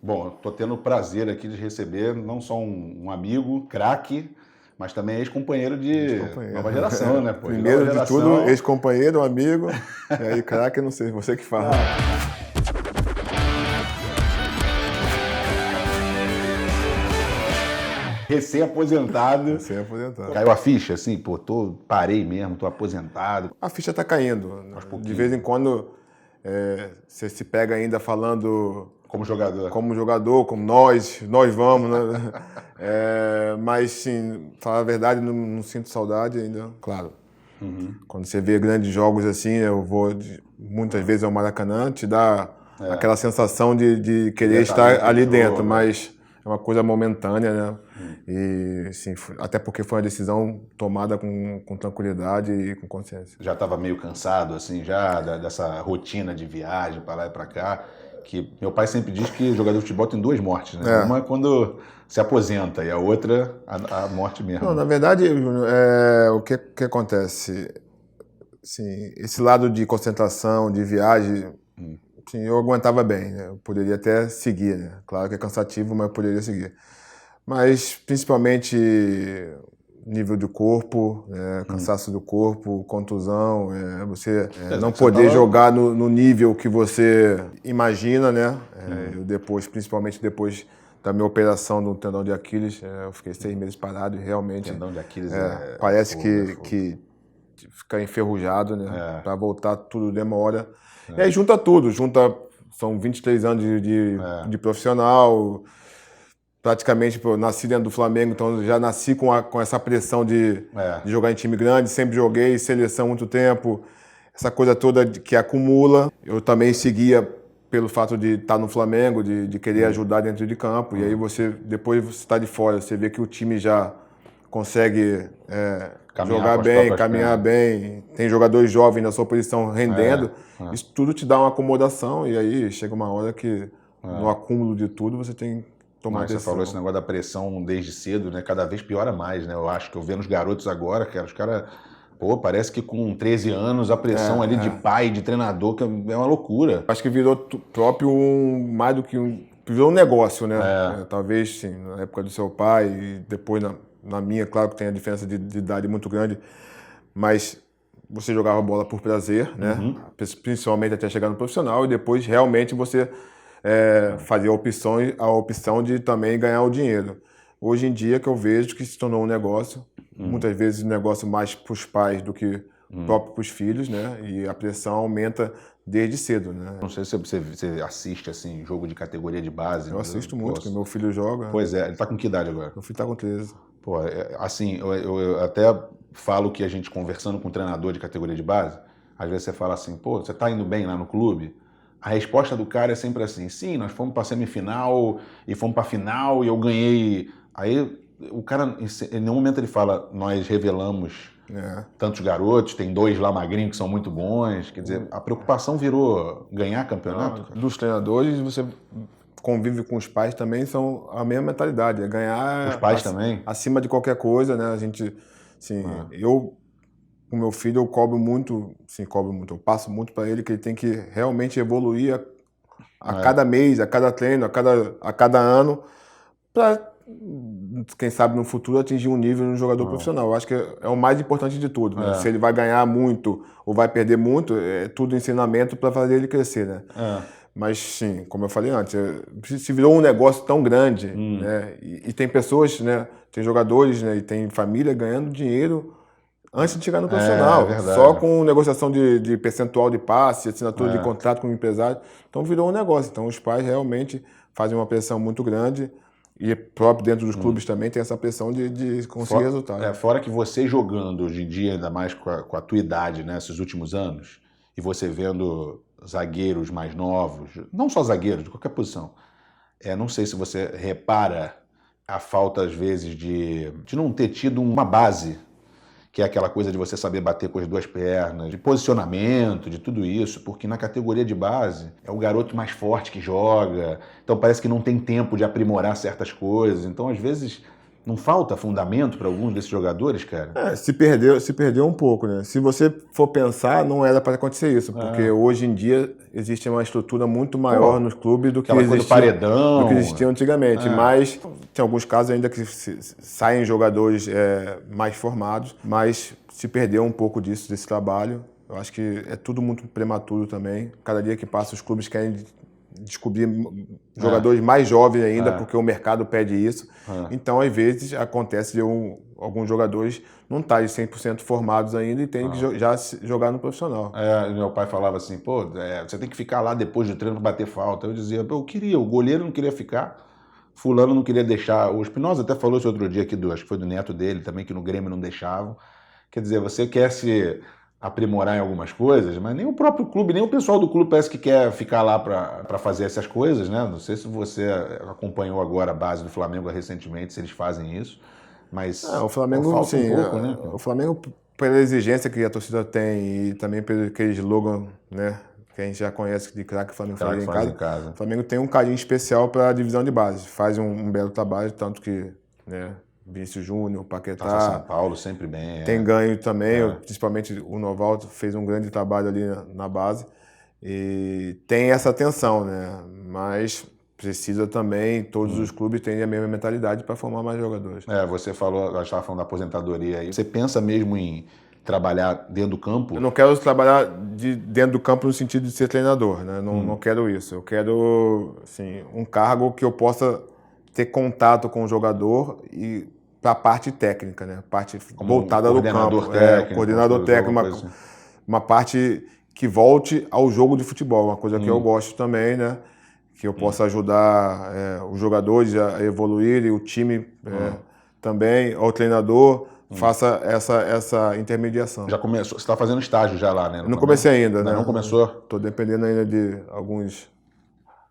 Bom, estou tendo o prazer aqui de receber não só um amigo, craque, mas também ex-companheiro de Ex-companheiro. nova geração, né? Pô, de nova Primeiro de tudo, geração. ex-companheiro, amigo, e aí craque, não sei, você que fala. Recém-aposentado. Você é aposentado. Caiu a ficha, assim, pô, parei mesmo, tô aposentado. A ficha tá caindo. pouquinho. De vez em quando, você se pega ainda falando Como jogador. como jogador, como nós vamos, né? Mas, sim, falar a verdade, não sinto saudade ainda, claro. Quando você vê grandes jogos assim, eu vou muitas vezes ao Maracanã, te dá aquela sensação de querer estar ali dentro, mas é uma coisa momentânea, né? E, sim, até porque foi uma decisão tomada com tranquilidade e com consciência. Já estava meio cansado, assim, já dessa rotina de viagem para lá e para cá. Que meu pai sempre diz que jogador de futebol tem duas mortes, né? Uma é quando se aposenta e a outra a morte mesmo. Não, na verdade, o que acontece? Assim, esse lado de concentração, de viagem, assim, eu aguentava bem, né? Eu poderia até seguir, né? Claro que é cansativo, mas eu poderia seguir. Mas principalmente nível de corpo, cansaço do corpo, contusão, você não poder jogar no nível que você imagina, né? Eu depois, principalmente depois da minha operação do tendão de Aquiles, eu fiquei 6 meses parado e realmente Tendão de Aquiles parece que fica enferrujado, né? Para voltar tudo demora. E aí junta tudo, são 23 anos de profissional. Praticamente, eu nasci dentro do Flamengo, então já nasci com essa pressão de jogar em time grande, sempre joguei seleção há muito tempo, essa coisa toda que acumula. Eu também seguia pelo fato de estar no Flamengo, de querer ajudar dentro de campo, e aí depois você está de fora, você vê que o time já consegue jogar bem, caminhar bem, tem jogadores jovens na sua posição rendendo, isso tudo te dá uma acomodação, e aí chega uma hora que no acúmulo de tudo você tem Mas você falou esse negócio da pressão desde cedo, né? Cada vez piora mais, né? Eu acho que eu vendo os garotos agora, cara, os caras, pô, parece que com 13 anos a pressão ali de pai, de treinador, que é uma loucura. Acho que virou próprio mais do que virou um negócio, né? Talvez, sim, na época do seu pai e depois na minha, claro que tem a diferença de idade muito grande, mas você jogava bola por prazer, né? Principalmente até chegar no profissional, e depois realmente você fazer a opção de também ganhar o dinheiro. Hoje em dia que eu vejo que se tornou um negócio, muitas vezes um negócio mais para os pais do que próprio para os filhos, né? E a pressão aumenta desde cedo, né? Não sei se você assiste assim jogo de categoria de base. Eu assisto muito, porque meu filho joga. Pois é, ele tá com que idade agora? Meu filho tá com 13. Pô, assim, eu até falo que a gente conversando com um treinador de categoria de base, às vezes você fala assim, pô, você tá indo bem lá no clube? A resposta do cara é sempre assim, sim, nós fomos para semifinal e fomos para final e eu ganhei. Aí o cara, em nenhum momento ele fala, nós revelamos tantos garotos, tem 2 lá magrinhos que são muito bons. Quer dizer, a preocupação virou ganhar campeonato? Dos treinadores, você convive com os pais também, são a mesma mentalidade, é ganhar Os pais também? acima de qualquer coisa, né? A gente, assim, eu com meu filho, eu cobro muito, eu passo muito para ele que ele tem que realmente evoluir a cada mês, a cada treino, a cada ano, para, quem sabe, no futuro atingir um nível de um jogador profissional. Eu acho que é o mais importante de tudo, né? Se ele vai ganhar muito ou vai perder muito, é tudo ensinamento para fazer ele crescer, né? Mas, sim, como eu falei antes, se virou um negócio tão grande, né? E tem pessoas, né? Tem jogadores, né? E tem família ganhando dinheiro antes de chegar no profissional, só com negociação de percentual de passe, assinatura de contrato com o empresário. Então virou um negócio. Então os pais realmente fazem uma pressão muito grande e próprio dentro dos clubes também tem essa pressão de conseguir resultado. Fora que você jogando hoje em dia, ainda mais com a tua idade, né, esses últimos anos, e você vendo zagueiros mais novos, não só zagueiros, de qualquer posição, não sei se você repara a falta às vezes de não ter tido uma base, que é aquela coisa de você saber bater com as 2 pernas, de posicionamento, de tudo isso, porque na categoria de base é o garoto mais forte que joga, então parece que não tem tempo de aprimorar certas coisas, então às vezes Não falta fundamento para alguns desses jogadores, cara? Se perdeu um pouco, né? Se você for pensar, não era para acontecer isso, porque hoje em dia existe uma estrutura muito maior nos clubes do que existia antigamente. Mas tem alguns casos ainda que saem jogadores mais formados, mas se perdeu um pouco desse trabalho. Eu acho que é tudo muito prematuro também. Cada dia que passa, os clubes querem descobrir jogadores mais jovens ainda, porque o mercado pede isso. Então, às vezes, acontece de alguns jogadores não estarem 100% formados ainda e tem que já jogar no profissional. Meu pai falava assim, pô, você tem que ficar lá depois do treino para bater falta. Eu dizia, eu queria, o goleiro não queria ficar, fulano não queria deixar. O Espinosa até falou isso outro dia aqui, acho que foi do neto dele também, que no Grêmio não deixavam. Quer dizer, você quer se aprimorar em algumas coisas, mas nem o próprio clube, nem o pessoal do clube parece que quer ficar lá para fazer essas coisas, né? Não sei se você acompanhou agora a base do Flamengo recentemente, se eles fazem isso, mas o Flamengo, falta um pouco, né? O Flamengo, pela exigência que a torcida tem e também pelo aquele slogan, né, que a gente já conhece de craque Flamengo faz em casa. O Flamengo tem um carinho especial para a divisão de base, faz um belo trabalho, tanto que, né, Vinícius Júnior, Paquetá. São Paulo sempre bem. Tem ganho também, principalmente o Novaldo fez um grande trabalho ali na base. E tem essa atenção, né? Mas precisa também, todos os clubes terem a mesma mentalidade para formar mais jogadores. Você falou, nós estávamos falando da aposentadoria aí. Você pensa mesmo em trabalhar dentro do campo? Eu não quero trabalhar dentro do campo no sentido de ser treinador, né? Não quero isso. Eu quero, assim, um cargo que eu possa ter contato com o jogador e para a parte técnica, né? Parte como voltada no campo. Coordenador técnico, uma parte que volte ao jogo de futebol, uma coisa que eu gosto também, né? Que eu possa ajudar os jogadores a evoluir e o time também, o treinador faça essa intermediação. Já começou? Você está fazendo estágio já lá, né? Não comecei ainda, né? Não começou? Estou dependendo ainda de alguns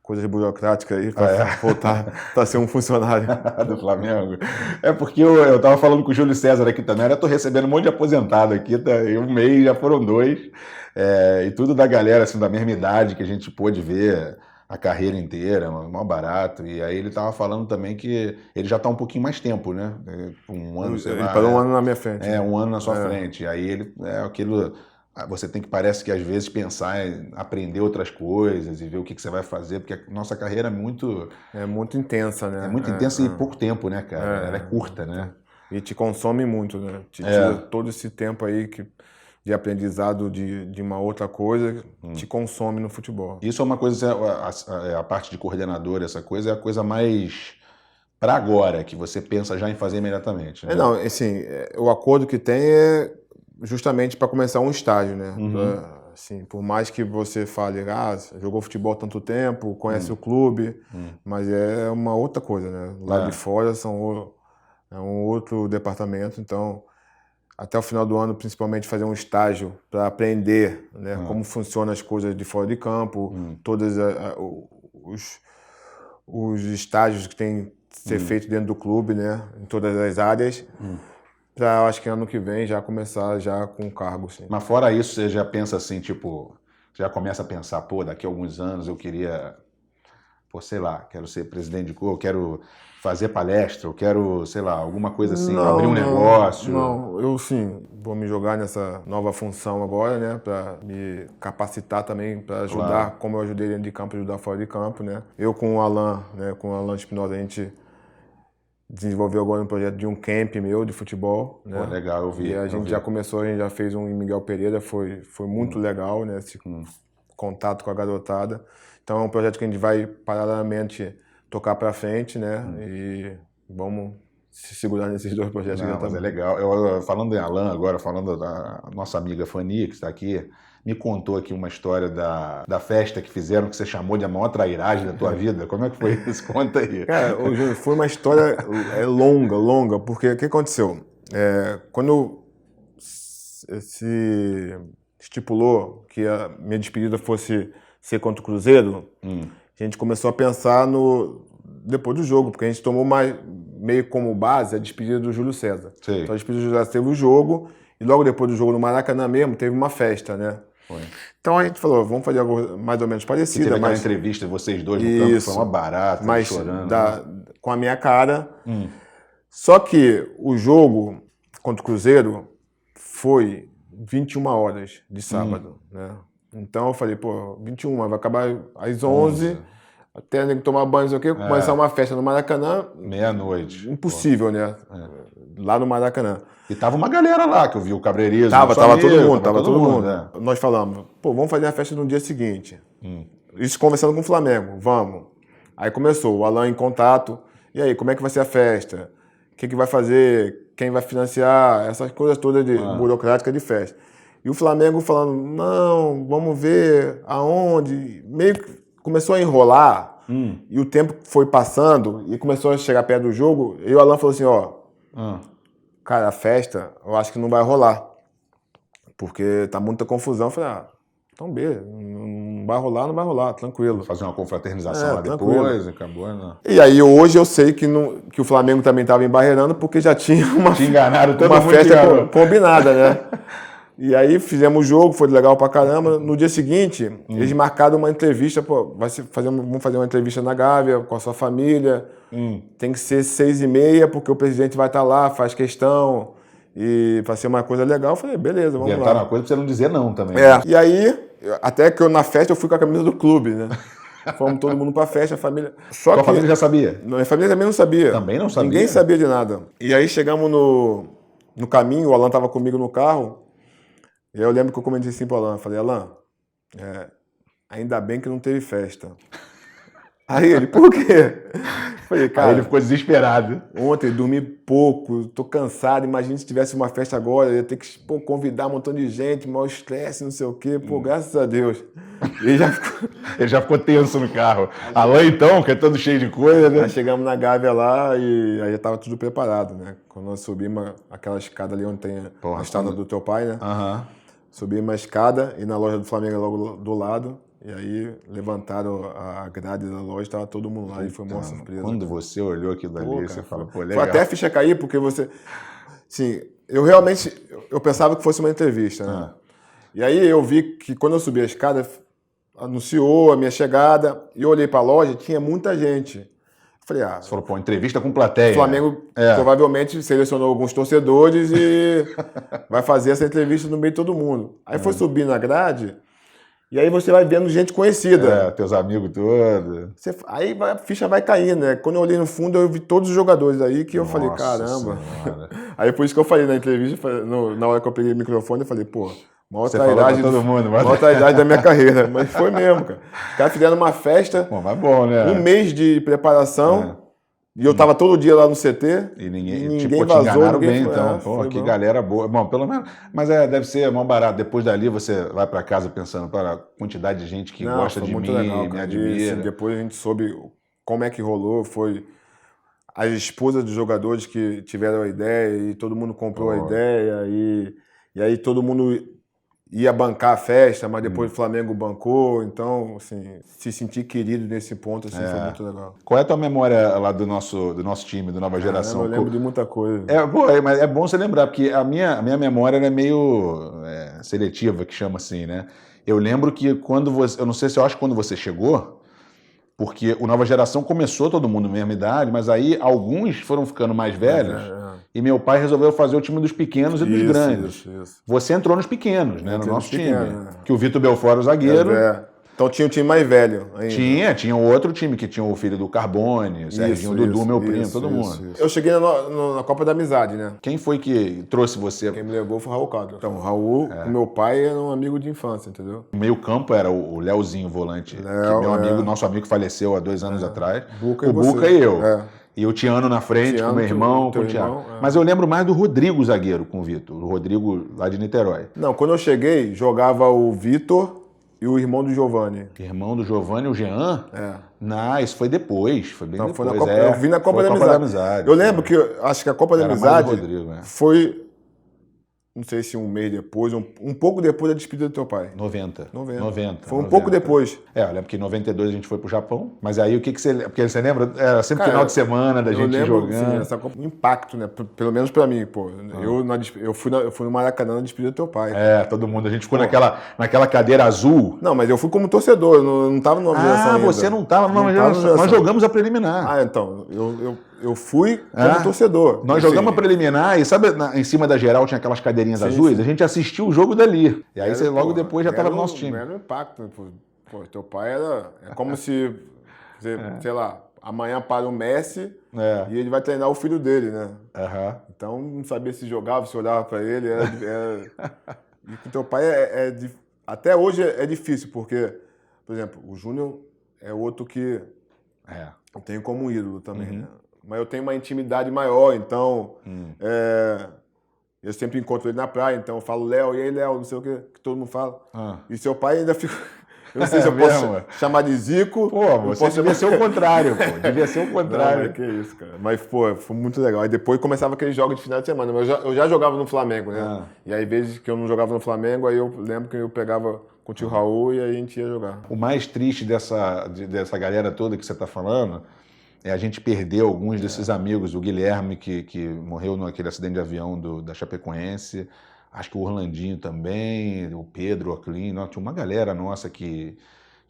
coisas burocráticas aí para voltar a ser um funcionário do Flamengo. Porque eu estava falando com o Júlio César aqui também, eu estou recebendo um monte de aposentado aqui, em um mês já foram 2, e tudo da galera assim, da mesma idade que a gente pôde ver a carreira inteira, mó barato, e aí ele estava falando também que ele já está um pouquinho mais tempo, né? Um ano, sei lá. Ele parou um ano na minha frente. Um ano na sua frente, e aí ele aquilo... Você tem que, parece que às vezes, pensar em aprender outras coisas e ver o que você vai fazer, porque a nossa carreira é muito... É muito intensa, né? É muito intensa e pouco tempo, né, cara? Ela é curta, né? E te consome muito, né? Te tira todo esse tempo aí de aprendizado de uma outra coisa, te consome no futebol. Isso é uma coisa, a parte de coordenador, essa coisa é a coisa mais... para agora, que você pensa já em fazer imediatamente, né? Não, assim, o acordo que tem é justamente para começar um estágio, né? Assim, por mais que você fale, jogou futebol há tanto tempo, conhece o clube, mas é uma outra coisa, né? Lá de fora é um outro departamento, então até o final do ano, principalmente, fazer um estágio para aprender, né, como funcionam as coisas de fora de campo, todos os estágios que tem que ser feito dentro do clube, né, em todas as áreas. Para, acho que ano que vem, já começar já com o cargo, sim. Mas fora isso, você já pensa assim, tipo, já começa a pensar, daqui a alguns anos eu queria, sei lá, quero ser presidente de clube, eu quero fazer palestra, eu quero, sei lá, alguma coisa assim, abrir um negócio. Não, eu sim, vou me jogar nessa nova função agora, né, para me capacitar também, para ajudar, como eu ajudei dentro de campo, ajudar fora de campo, né. Eu com o Alan, né, com o Alan Espinosa, a gente desenvolveu agora um projeto de um camp meu de futebol, né? Legal, eu vi. E a gente já começou, a gente já fez um em Miguel Pereira, foi muito legal, né? Esse contato com a garotada. Então é um projeto que a gente vai paralelamente tocar para frente, né? E vamos se segurar nesses 2 projetos. Mas é legal. Eu, falando em Alan agora, falando da nossa amiga Fanny, que está aqui, me contou aqui uma história da festa que fizeram, que você chamou de a maior trairagem da tua vida. Como é que foi isso? Conta aí. Cara, Júnior, foi uma história longa, porque o que aconteceu? Quando se estipulou que a minha despedida fosse ser contra o Cruzeiro, a gente começou a pensar depois do jogo, porque a gente tomou meio como base a despedida do Júlio César. Sim. Então a despedida do Júlio César teve o jogo, e logo depois do jogo no Maracanã mesmo, teve uma festa, né? Foi. Então a gente falou, vamos fazer algo mais ou menos parecido. Teve aquela entrevista de vocês dois no campo, foi uma barata, mas chorando. com a minha cara. Só que o jogo contra o Cruzeiro foi 21 horas de sábado, né? Então eu falei, pô, 21, vai acabar às 11, até nem tomar banho, não sei o quê, começar uma festa no Maracanã. Meia-noite. Impossível, né? Lá no Maracanã. E tava uma galera lá, que eu vi o Cabreirismo. Tava todo mundo. Né? Nós falamos, pô, vamos fazer a festa no dia seguinte. Isso conversando com o Flamengo, vamos. Aí começou, o Alan em contato. E aí, como é que vai ser a festa? O que vai fazer? Quem vai financiar? Essas coisas todas de burocráticas de festa. E o Flamengo falando, não, vamos ver aonde. Meio que começou a enrolar. E o tempo foi passando e começou a chegar perto do jogo. E o Alan falou assim, ó, cara, a festa eu acho que não vai rolar. Porque tá muita confusão. Eu falei, então beleza, não vai rolar, tranquilo. Vou fazer uma confraternização lá depois, acabou, né? E aí hoje eu sei que o Flamengo também estava embarreirando porque já tinha uma festa combinada, né? E aí fizemos o jogo, foi legal pra caramba. No dia seguinte, eles marcaram uma entrevista, pô, vamos fazer uma entrevista na Gávea com a sua família. Tem que ser 6h30, porque o presidente vai estar lá, faz questão. E pra ser uma coisa legal, eu falei, beleza, vamos lá. Inventaram uma coisa pra você não dizer não também. Né? E aí, até que na festa eu fui com a camisa do clube, né? Fomos todo mundo pra festa, a família... Só que a família já sabia? Minha família também não sabia. Também não sabia? Ninguém sabia de nada. E aí chegamos no caminho, o Alan tava comigo no carro, e aí eu lembro que eu comentei assim pro Alan, falei, Alan, ainda bem que não teve festa. Aí ele, por quê? Falei, cara, aí ele ficou desesperado. Ontem dormi pouco, tô cansado, imagina se tivesse uma festa agora, eu ia ter que convidar um montão de gente, maior estresse, não sei o quê, graças a Deus. Ele já ficou tenso no carro. Alan então, que é todo cheio de coisa, né? Aí chegamos na Gávea lá e aí já tava tudo preparado, né? Quando nós subimos aquela escada ali onde tem a estátua do teu pai, né? Subimos uma escada e na loja do Flamengo logo do lado. E aí levantaram a grade da loja, estava todo mundo lá e foi uma surpresa. Quando você olhou aquilo dali, você fala, pô, legal. Foi até a ficha cair, porque você... Sim, eu realmente pensava que fosse uma entrevista, né? E aí eu vi que quando eu subi a escada, anunciou a minha chegada, e eu olhei para a loja, tinha muita gente. Falei, você falou, pô, entrevista com plateia. O Flamengo provavelmente selecionou alguns torcedores e vai fazer essa entrevista no meio de todo mundo. Aí foi subir na grade... E aí você vai vendo gente conhecida. Teus amigos todos. Aí a ficha vai caindo, né? Quando eu olhei no fundo, eu vi todos os jogadores aí que eu falei, caramba. Aí por isso que eu falei na entrevista, na hora que eu peguei o microfone, eu falei, pô, maior traidade da minha carreira. Mas foi mesmo, cara. Os caras fizeram uma festa, mas bom, né? Um mês de preparação. E eu tava todo dia lá no CT. E ninguém vazou, te enganaram bem, então. Pô, que bom. Galera boa. Bom, pelo menos. Mas deve ser mó barato. Depois dali você vai pra casa pensando, para a quantidade de gente que gosta de mim, legal, me admira. E depois a gente soube como é que rolou. Foi as esposas dos jogadores que tiveram a ideia e todo mundo comprou a ideia. E aí todo mundo ia bancar a festa, mas depois o Flamengo bancou, então, assim, se sentir querido nesse ponto, assim, foi muito legal. Qual é a tua memória lá do nosso time, do Nova Geração? Eu lembro de muita coisa. Mas é bom você lembrar, porque a minha memória é meio seletiva, que chama assim, né? Eu lembro que eu não sei se eu acho que quando você chegou, porque o Nova Geração começou todo mundo na mesma idade, mas aí alguns foram ficando mais velhos e meu pai resolveu fazer o time dos pequenos e dos grandes. Isso. Você entrou nos pequenos, né, no nosso time. Que o Vitor Belfort era o zagueiro. Então tinha um time mais velho ainda. Tinha um outro time que tinha o filho do Carbone, o Serginho, o Dudu, meu primo, todo mundo. Eu cheguei na Copa da Amizade, né? Quem foi que trouxe você? Quem me levou foi o Raul Castro. Então, o Raul, o meu pai, era um amigo de infância, entendeu? O meio campo era o Leozinho, volante, que nosso amigo faleceu há 2 anos atrás. O Buca e eu. E o Tiano na frente, com o meu irmão, com o Thiago. Mas eu lembro mais do Rodrigo zagueiro com o Vitor, o Rodrigo lá de Niterói. Não, quando eu cheguei, jogava o Vitor e o irmão do Giovani. Irmão do Giovani, o Jean? Não, isso foi depois, foi bem depois. Foi na Copa, eu vi na Copa da Amizade. Eu lembro que, acho que a Copa da Amizade foi... Não sei se um mês depois, um pouco depois da despedida do teu pai. 90. Foi um pouco depois. Eu lembro que em 92 a gente foi pro Japão, mas aí o que você... Porque você lembra? Era sempre final de semana da gente jogando. Sim, essa Copa, impacto, né? Pelo menos pra mim, pô. Eu fui no Maracanã na despedida do teu pai. Todo mundo. A gente ficou naquela cadeira azul. Não, mas eu fui como torcedor, eu não tava numa geração ainda. Você não tava numa geração. Nós jogamos a preliminar. Então, eu fui como torcedor. Nós jogamos a preliminar e sabe, em cima da geral tinha aquelas cadeirinhas azuis? A gente assistiu o jogo dali. E aí logo depois já estava no nosso time. Era um impacto. Pô, teu pai é como se, sei lá, amanhã para o Messi e ele vai treinar o filho dele, né? Então não sabia se jogava, se olhava para ele. E com teu pai até hoje é difícil, porque, por exemplo, o Júnior é outro que eu tenho como ídolo também, né? Mas eu tenho uma intimidade maior, então eu sempre encontro ele na praia, então eu falo Léo, e aí Léo, não sei o que todo mundo fala. E seu pai ainda fica... Eu não sei se eu posso chamar de Zico. Pô, você devia ser o contrário, pô. Devia ser o contrário. Não, que isso, cara. Mas, pô, foi muito legal. Aí depois começava aqueles jogos de final de semana. Mas eu já jogava no Flamengo, né? E aí, vezes que eu não jogava no Flamengo, aí eu lembro que eu pegava com o tio Raul e aí a gente ia jogar. O mais triste dessa galera toda que você tá falando é a gente perder alguns desses amigos. O Guilherme, que morreu naquele acidente de avião da Chapecoense. Acho que o Orlandinho também, o Pedro, o Oclin, tinha uma galera nossa que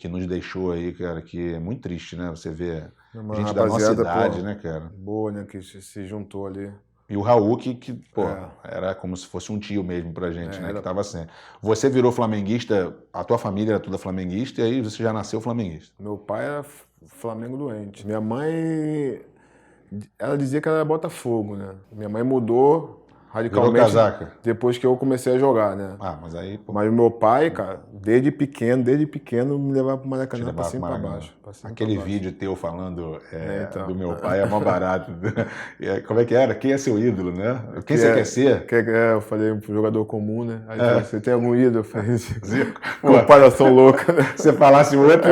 nos deixou aí, cara, que é muito triste, né? Você vê gente da nossa idade, né, cara? Boa, né, que se juntou ali. E o Raul, era como se fosse um tio mesmo pra gente, né? Que tava assim. Você virou flamenguista, a tua família era toda flamenguista, e aí você já nasceu flamenguista. Meu pai era Flamengo doente. Minha mãe, ela dizia que ela era Botafogo, né? Minha mãe mudou radicalmente depois que eu comecei a jogar, né? Mas aí... Mas o meu pai, cara, desde pequeno, me levava pro Maracanã pra cima e pra baixo. Aquele vídeo teu falando do meu pai é mó barato. Como é que era? Quem é seu ídolo, né? Quem você quer ser? Eu falei pro jogador comum, né? Aí você tem algum ídolo? Eu falei assim, comparação louca, né? Você falasse outro...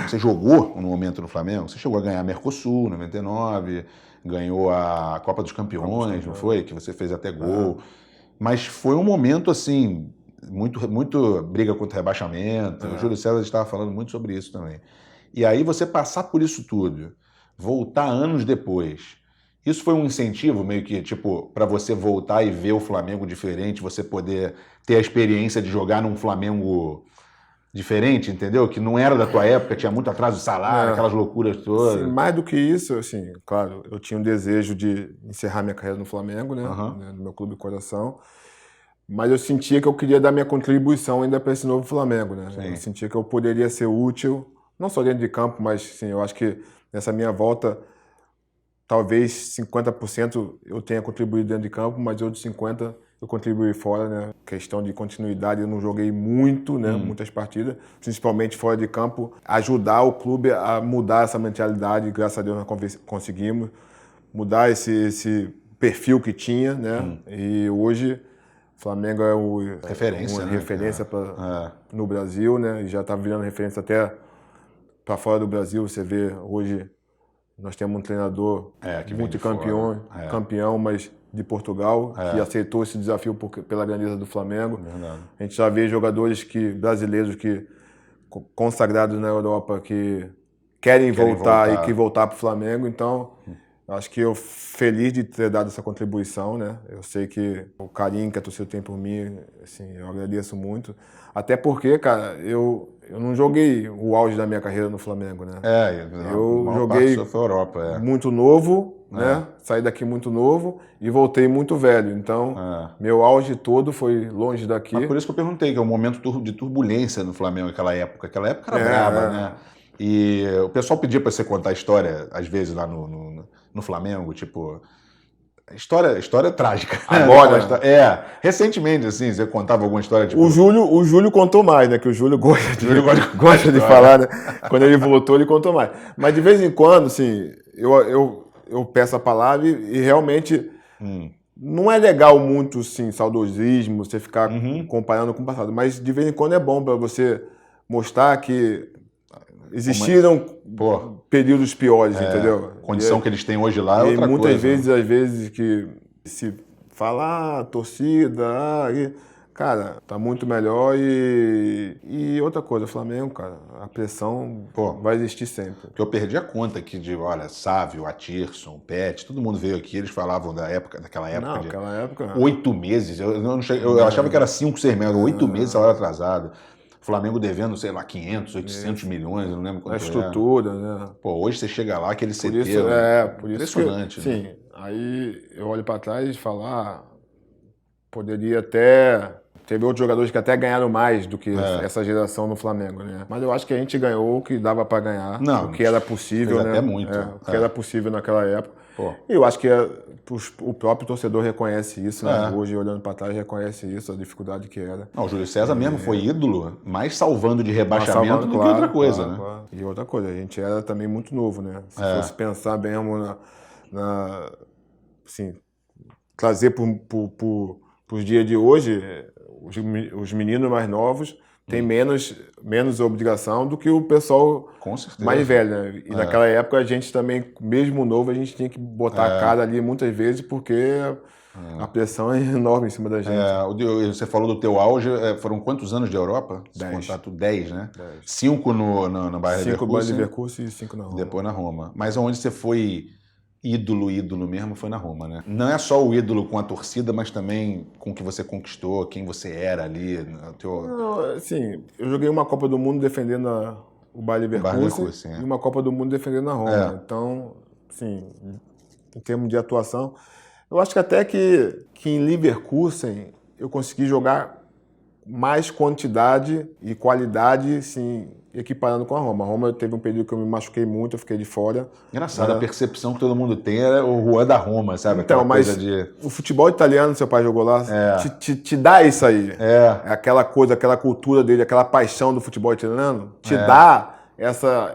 Você jogou no momento no Flamengo? Você chegou a ganhar Mercosul, 99... Ganhou a Copa dos Campeões, não foi? Que você fez até gol. Mas foi um momento, assim, muito briga contra o rebaixamento. O Júlio César estava falando muito sobre isso também. E aí você passar por isso tudo, voltar anos depois, isso foi um incentivo meio que, tipo, para você voltar e ver o Flamengo diferente, você poder ter a experiência de jogar num Flamengo diferente, entendeu? Que não era da tua época, tinha muito atraso de salário, aquelas loucuras todas. Sim, mais do que isso, assim, claro, eu tinha um desejo de encerrar minha carreira no Flamengo, né? No meu clube de coração, mas eu sentia que eu queria dar minha contribuição ainda para esse novo Flamengo, né? Eu sentia que eu poderia ser útil, não só dentro de campo, mas, sim, eu acho que nessa minha volta, talvez 50% eu tenha contribuído dentro de campo, mas outros 50% eu contribuí fora, né? Questão de continuidade, eu não joguei muito, né? Muitas partidas, principalmente fora de campo. Ajudar o clube a mudar essa mentalidade, graças a Deus nós conseguimos mudar esse perfil que tinha, né? E hoje o Flamengo é uma referência no Brasil, né? E já está virando referência até para fora do Brasil. Você vê hoje nós temos um treinador multicampeão, campeão, mas de Portugal, que aceitou esse desafio pela grandeza do Flamengo. A gente já vê jogadores brasileiros consagrados na Europa que querem voltar e que voltar para o Flamengo. Então, acho que eu feliz de ter dado essa contribuição, né? Eu sei que o carinho que a torcida tem por mim, assim, eu agradeço muito. Até porque, cara, eu não joguei o auge da minha carreira no Flamengo, né? Eu joguei muito novo, né? Saí daqui muito novo e voltei muito velho. Então, meu auge todo foi longe daqui. Mas por isso que eu perguntei, que é um momento de turbulência no Flamengo naquela época. Aquela época era braba, né? E o pessoal pedia para você contar a história, às vezes, lá no Flamengo, tipo... História trágica. Agora? Recentemente, assim, você contava alguma história, tipo... O Júlio contou mais, né? Que o Júlio gosta de falar, né? Quando ele voltou, ele contou mais. Mas de vez em quando, assim, eu peço a palavra e realmente não é legal muito, assim, saudosismo, você ficar comparando com o passado. Mas de vez em quando é bom para você mostrar que existiram períodos piores, entendeu? A condição que eles têm hoje lá é outra coisa. E muitas vezes, às vezes, que se fala, torcida, cara, tá muito melhor e outra coisa, Flamengo, cara, a pressão vai existir sempre. Porque eu perdi a conta aqui olha, Sávio, Atirson, Pet, todo mundo veio aqui, eles falavam daquela época. Não, aquela época... 8 meses, eu achava que era 5, 6 meses, 8 meses, salário atrasado. Flamengo devendo, sei lá, 500, 800 milhões, eu não lembro quanto A estrutura, né? Pô, hoje você chega lá, aquele CT, por isso impressionante, que, né? sim, aí eu olho para trás e falo, poderia até... Teve outros jogadores que até ganharam mais do que essa geração no Flamengo, né? Mas eu acho que a gente ganhou o que dava para ganhar, o que era possível, fez né? até muito. O que era possível naquela época. Pô. E eu acho que o próprio torcedor reconhece isso, né? Hoje, olhando para trás, reconhece isso, a dificuldade que era. Não, o Júlio César mesmo foi ídolo, mais salvando de rebaixamento do que outra coisa, né? Claro. E outra coisa, a gente era também muito novo, né? Se fosse pensar mesmo assim, trazer para os dias de hoje, os meninos mais novos têm menos obrigação do que o pessoal mais velho, né? E naquela época a gente também, mesmo novo, a gente tinha que botar a cara ali muitas vezes porque a pressão é enorme em cima da gente. Você falou do teu auge, foram quantos anos de Europa? 10. Contato 10, né? 5 no Bayer Leverkusen. 5 no Bayer Leverkusen e 5 na Roma. Depois na Roma. Mas onde você foi ídolo mesmo foi na Roma, né? Não é só o ídolo com a torcida, mas também com o que você conquistou, quem você era ali. Não, assim, eu joguei uma Copa do Mundo defendendo o Bayer Leverkusen e uma Copa do Mundo defendendo a Roma. Então, assim, em termos de atuação, eu acho que até que em Leverkusen eu consegui jogar mais quantidade e qualidade, assim, equiparando com a Roma. A Roma teve um período que eu me machuquei muito, eu fiquei de fora. Engraçado, a percepção que todo mundo tem é o Juan da Roma, sabe? Então, mas o futebol italiano, seu pai jogou lá, te dá isso aí. É aquela coisa, aquela cultura dele, aquela paixão do futebol italiano, te dá essa...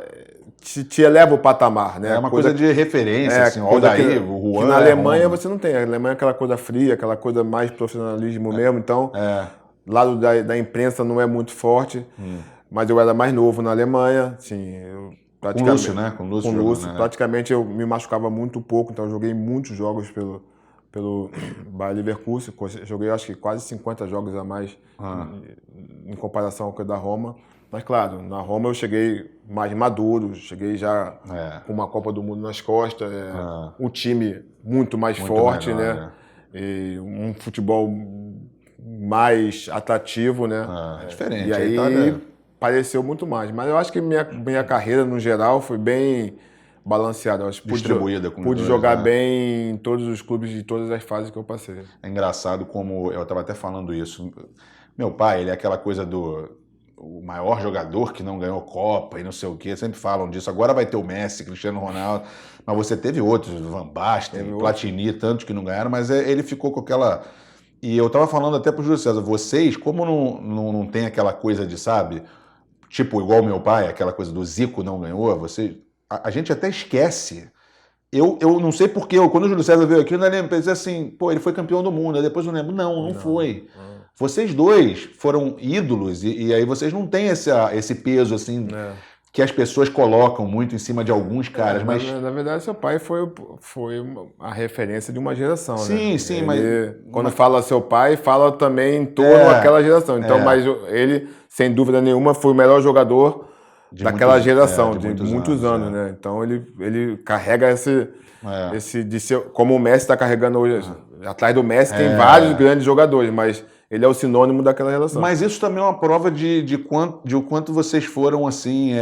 Te eleva o patamar, né? É uma coisa de referência, assim, o Aldair, o Juan. Que na Alemanha você não tem. A Alemanha é aquela coisa fria, aquela coisa mais profissionalismo mesmo, então... Lado da imprensa não é muito forte, mas eu era mais novo na Alemanha, assim, com o Lúcio, né? Com o Lúcio, praticamente eu me machucava muito pouco, então eu joguei muitos jogos pelo Bayer Leverkusen, joguei acho que quase 50 jogos a mais em comparação com o da Roma. Mas claro, na Roma eu cheguei mais maduro, cheguei já com uma Copa do Mundo nas costas, um time muito mais forte, melhor, né? E um futebol mais atrativo, né? Diferente. E aí pareceu muito mais. Mas eu acho que minha carreira, no geral, foi bem balanceada. Eu acho que distribuída. Pude jogar bem em todos os clubes de todas as fases que eu passei. É engraçado como, eu estava até falando isso, meu pai, ele é aquela coisa o maior jogador que não ganhou Copa e não sei o quê, sempre falam disso. Agora vai ter o Messi, Cristiano Ronaldo, mas você teve outros, Van Basten, Platini, tantos que não ganharam, mas ele ficou com aquela... E eu tava falando até pro Júlio César, vocês, como não tem aquela coisa de, sabe, tipo, igual meu pai, aquela coisa do Zico não ganhou, a gente até esquece. Eu não sei porque, quando o Júlio César veio aqui, eu não lembro, pensei assim, pô, ele foi campeão do mundo, aí depois eu lembro, não foi. Vocês dois foram ídolos, e aí vocês não têm esse peso, assim... que as pessoas colocam muito em cima de alguns caras, mas... Na verdade, seu pai foi a referência de uma geração, sim, né? Sim, quando fala seu pai, fala também em torno daquela geração. Então, mas ele, sem dúvida nenhuma, foi o melhor jogador daquela geração, de muitos anos, né? Então, ele carrega esse de ser... Como o Messi está carregando hoje. Atrás do Messi tem vários grandes jogadores, mas... Ele é o sinônimo daquela relação. Mas isso também é uma prova de o quanto vocês foram, assim,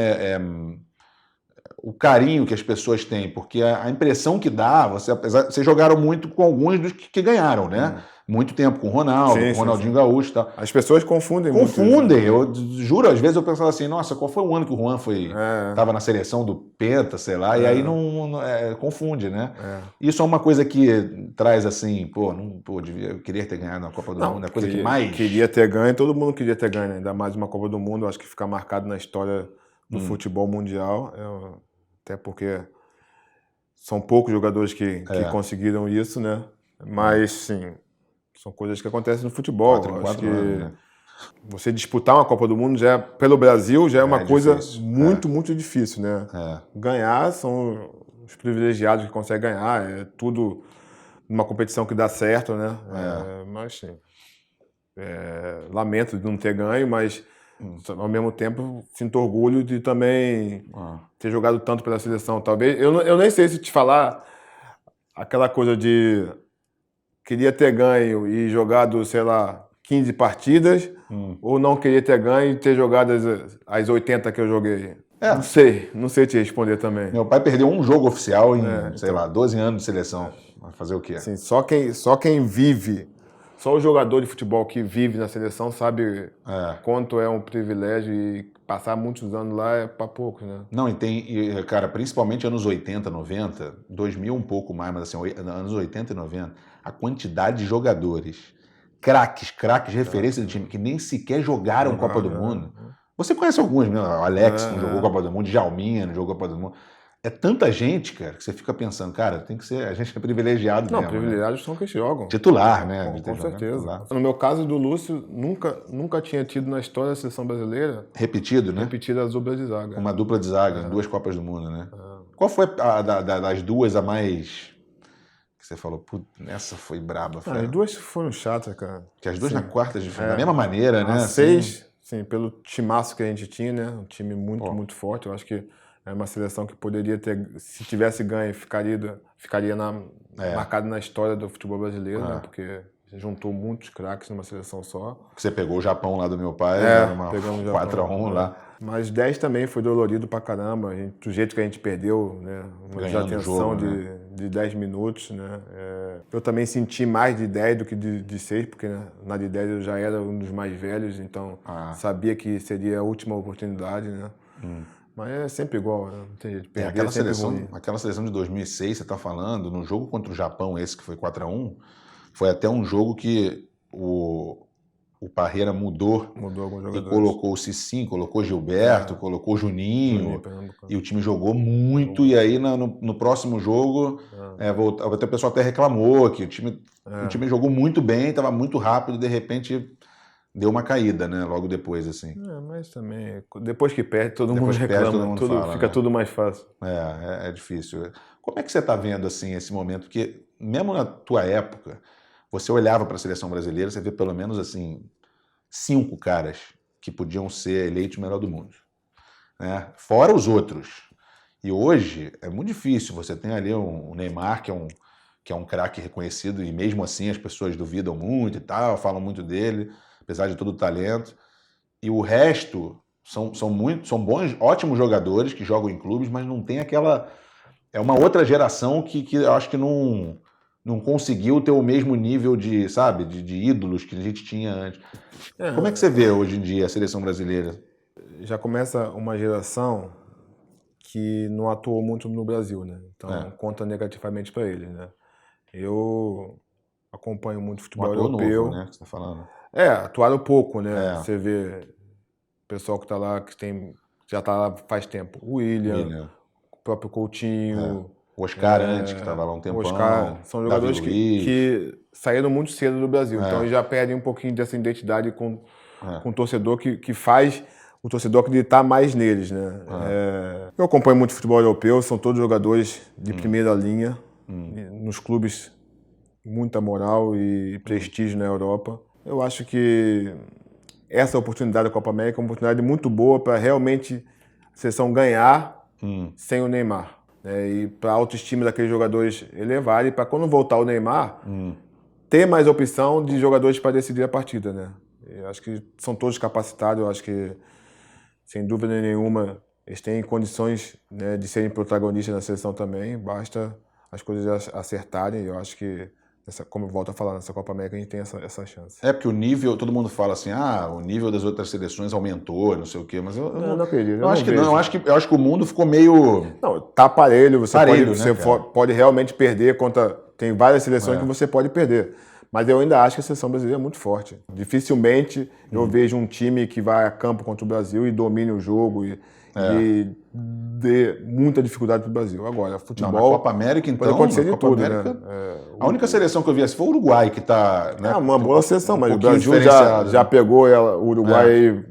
o carinho que as pessoas têm, porque a impressão que dá, vocês jogaram muito com alguns dos que ganharam, né? Muito tempo com o Ronaldo, com o Ronaldinho Gaúcho e tal. As pessoas confundem muito. Confundem, eu juro, às vezes eu pensava assim, nossa, qual foi o ano que o Juan estava na seleção do Penta, sei lá, e aí confunde, né? Isso é uma coisa que traz assim, eu queria ter ganhado na Copa do Mundo, é a coisa que mais... Queria ter ganho, todo mundo queria ter ganho, ainda mais uma Copa do Mundo, eu acho que fica marcado na história do futebol mundial, até porque são poucos jogadores que conseguiram isso, né? Mas, sim, são coisas que acontecem no futebol. Acho que né? você disputar uma Copa do Mundo pelo Brasil já é uma coisa difícil. Muito difícil, né? Ganhar são os privilegiados que conseguem ganhar, é tudo numa competição que dá certo, né? Mas, sim, lamento de não ter ganho, mas ao mesmo tempo sinto orgulho de também ter jogado tanto pela seleção. Talvez eu nem sei se te falar aquela coisa de queria ter ganho e jogado, sei lá, 15 partidas ou não querer ter ganho e ter jogado as 80 que eu joguei? Não sei te responder também. Meu pai perdeu um jogo oficial em, sei lá, 12 anos de seleção. Vai fazer o quê? Assim, só quem vive, só o jogador de futebol que vive na seleção sabe quanto é um privilégio e passar muitos anos lá é pra poucos, né? Não, cara, principalmente anos 80, 90, 2000 um pouco mais, mas assim, anos 80 e 90, a quantidade de jogadores, craques, referência do time, que nem sequer jogaram Copa do Mundo. Você conhece alguns, né? O Alex não jogou Copa do Mundo, Djalminha não jogou Copa do Mundo. É tanta gente, cara, que você fica pensando, cara, tem que ser, a gente é privilegiado mesmo. Não, privilegiados são que jogam. Titular, né? Com certeza. Titular. No meu caso do Lúcio, nunca tinha tido na história da seleção brasileira... Repetido, né? Repetida a dupla de zaga. Uma dupla de zaga, 2 Copas do Mundo, né? Qual foi das duas a mais... que você falou, putz, essa foi braba. As duas foram chatas, cara. Que as duas na quarta, da mesma maneira, né? A 6, sim, pelo timaço que a gente tinha, né? Um time muito forte. Eu acho que é uma seleção que poderia ter, se tivesse ganho, ficaria marcada na história do futebol brasileiro, né? Porque juntou muitos craques numa seleção só. Você pegou o Japão lá do meu pai, pegamos o Japão, 4-1 lá. Mas 10 também foi dolorido pra caramba, do jeito que a gente perdeu, né? Uma desatenção de 10 minutos, né? Eu também senti mais de 10 do que de 6, porque na de 10 eu já era um dos mais velhos, então sabia que seria a última oportunidade, né? Mas é sempre igual, né? Não tem jeito. Aquela seleção de 2006, você está falando, no jogo contra o Japão, esse que foi 4-1, foi até um jogo que o Parreira mudou alguns jogadores. E colocou o Cicinho, colocou o Gilberto, colocou o Juninho, e o time jogou muito, e aí no próximo jogo, até o pessoal até reclamou que o time jogou muito bem, estava muito rápido, e de repente deu uma caída, né, logo depois, assim. Mas também, depois que perde, todo mundo reclama, fica tudo mais fácil. É difícil. Como é que você está vendo, assim, esse momento? Porque mesmo na tua época, você olhava para a seleção brasileira, você vê pelo menos, assim, 5 caras que podiam ser eleitos o melhor do mundo, né? Fora os outros. E hoje é muito difícil. Você tem ali o Neymar, que é um craque reconhecido, e mesmo assim as pessoas duvidam muito e tal, falam muito dele, apesar de todo o talento. E o resto são bons, ótimos jogadores que jogam em clubes, mas não tem aquela... É uma outra geração que eu acho que não conseguiu ter o mesmo nível de, sabe, de ídolos que a gente tinha antes. Como é que você vê hoje em dia a seleção brasileira? Já começa uma geração que não atuou muito no Brasil, né? Então conta negativamente para eles, né? Eu acompanho muito futebol europeu. Novo, né, que você tá falando. Atuaram pouco, né? Você vê o pessoal que tá lá, já tá lá faz tempo. O William. O próprio Coutinho. O Oscar antes, que estava lá um tempão. São jogadores que saíram muito cedo do Brasil. Então eles já perdem um pouquinho dessa identidade com o torcedor que faz o torcedor acreditar mais neles, né? Eu acompanho muito futebol europeu, são todos jogadores de primeira linha, nos clubes, muita moral e prestígio na Europa. Eu acho que essa oportunidade da Copa América é uma oportunidade muito boa para realmente a seleção ganhar sem o Neymar. E para a autoestima daqueles jogadores elevarem, para quando voltar o Neymar, ter mais opção de jogadores para decidir a partida, né? Eu acho que são todos capacitados, eu acho que, sem dúvida nenhuma, eles têm condições, né, de serem protagonistas na seleção também, basta as coisas acertarem. Eu acho que, como eu volto a falar, nessa Copa América a gente tem essa chance. Porque o nível, todo mundo fala assim, o nível das outras seleções aumentou, não sei o quê, mas eu não acredito. Eu acho que não, eu acho que o mundo ficou meio... Não, tá parelho, você pode realmente perder tem várias seleções que você pode perder. Mas eu ainda acho que a seleção brasileira é muito forte. Dificilmente eu vejo um time que vai a campo contra o Brasil e domine o jogo e dê muita dificuldade para o Brasil. Agora, futebol... Na Copa América, então... Pode acontecer de tudo, América, né? A única seleção que eu vi assim foi o Uruguai, que está... Né, uma boa seleção, mas o Brasil já pegou o Uruguai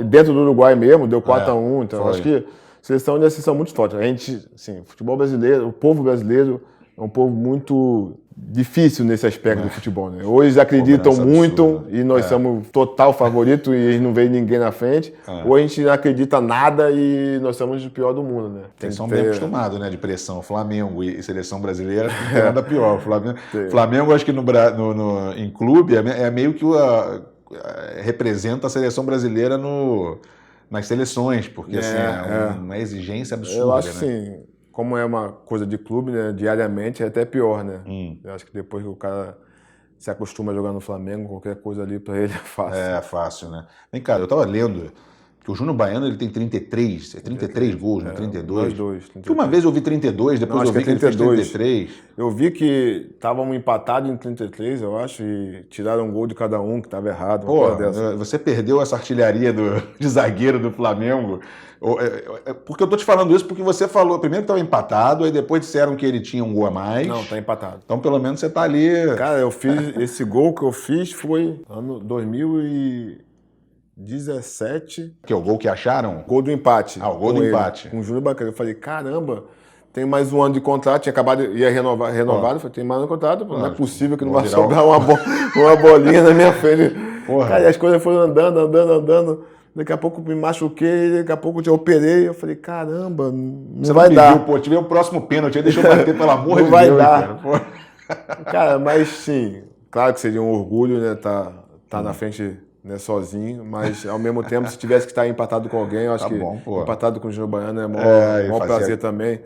dentro do Uruguai mesmo, deu 4-1. Então, acho que a seleção é uma seleção muito forte. A gente, assim, futebol brasileiro, o povo brasileiro é um povo muito difícil nesse aspecto do futebol, né? Ou eles acreditam muito absurda. E nós somos total favorito e eles não veem ninguém na frente, ou a gente não acredita nada e nós somos o pior do mundo, né? Eles são bem acostumados, né, de pressão. Flamengo e seleção brasileira não tem nada pior. Flamengo acho que em clube é meio que representa a seleção brasileira nas seleções, porque assim, uma exigência absurda. Eu acho né? assim, como é uma coisa de clube, né, diariamente é até pior, né? Eu acho que depois que o cara se acostuma a jogar no Flamengo, qualquer coisa ali pra ele é fácil. É fácil, né? Vem cá, eu tava lendo que o Júnior Baiano ele tem 33 gols, não 32? Nós dois. 33. Que uma vez eu vi 32, depois eu vi que ele fez 33. Eu vi que estavam empatados em 33, eu acho, e tiraram um gol de cada um, que estava errado. Pô, você perdeu essa artilharia de zagueiro do Flamengo. Porque eu tô te falando isso porque você falou, primeiro que estava empatado, aí depois disseram que ele tinha um gol a mais. Não, tá empatado. Então pelo menos você tá ali... Cara, esse gol que eu fiz foi ano 2017. Que é o gol que acharam? Gol do empate. Ah, o gol do empate. Com o Júnior Bacana. Eu falei, caramba, tem mais um ano de contrato, tinha acabado, ia renovado, falei, tem mais um ano de contrato, não é possível que não vai sobrar uma bolinha na minha frente. Porra. Cara, e as coisas foram andando. Daqui a pouco me machuquei, daqui a pouco eu operei. Eu falei, caramba, não vai dar. Pô, tive o próximo pênalti, aí deixa eu bater, pelo amor de Deus. Não vai dar. Cara, mas sim, claro que seria um orgulho, né, tá na frente, né, sozinho, mas ao mesmo tempo, se tivesse que estar empatado com alguém, eu acho empatado com o Júnior Baiano é maior prazer também.